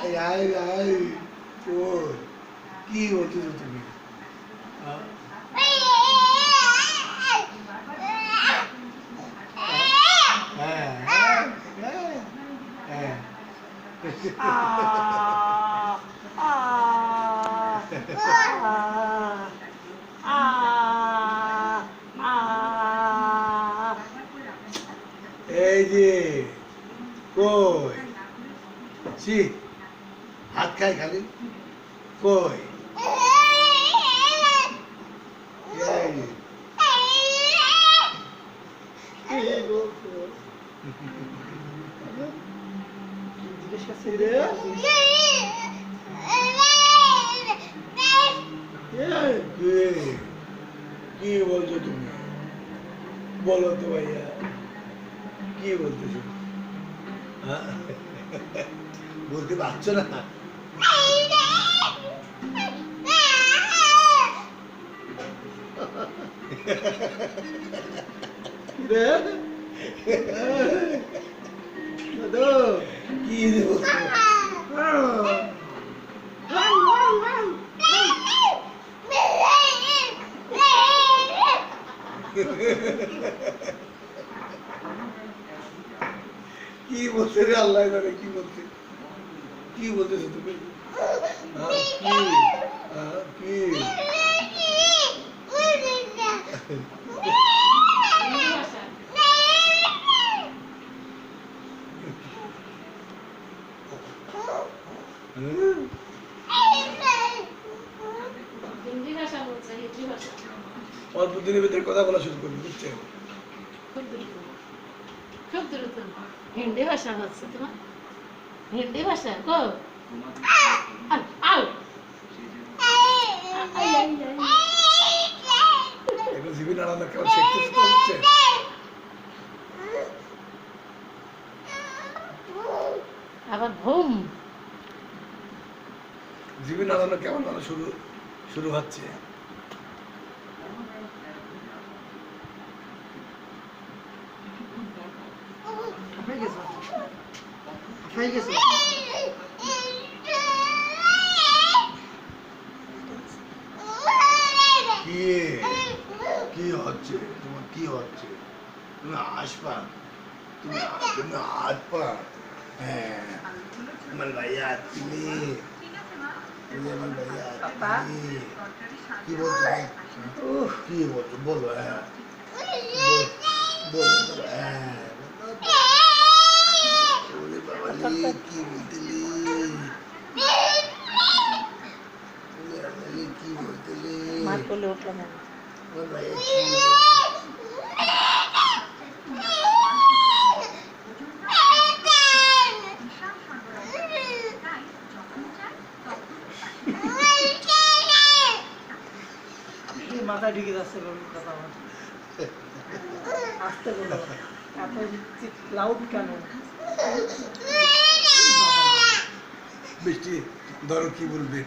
আয় আয় ও কি বলছো তুমি? এই যে কই ছি হাত খাই খালি কই কি বলছো তুমি? বলো তো ভাইয়া কি বলতেছো? বলতে পারছো না? কি কি বলছে রে আল্লাহ জানে কি বলছে? কি বলতেছো তুমি? কি অল্প দিনের ভিতরে কথা বলা শুরু করবি বুঝছেন? খুব দ্রুত হিন্দি ভাষা হচ্ছে তোমার হিন্দি ভাষা গো এখন জিবি নাড়ানো কেমন শিখতেছে তো হচ্ছে আবার ঘুম জিবি নাড়ানো কেমন মানে শুরু হচ্ছে কি হচ্ছে তোমার? কি হচ্ছে? তুমি আসবা, তুমি আসবা। হ্যাঁ আমার ভাইয়া তুমি আমার ভাইয়া কি বলছো? কি বলছো বলো? হ্যাঁ বলো হ্যাঁ কি বলতেলি? কি বলতেলি? মার কোলে উঠলাম আমার ভাইয়া মাথা ঢুকে যাচ্ছে কথা আমার আসতে বলো এত লাউড কেন? বৃষ্টি ধরো কি বলবে?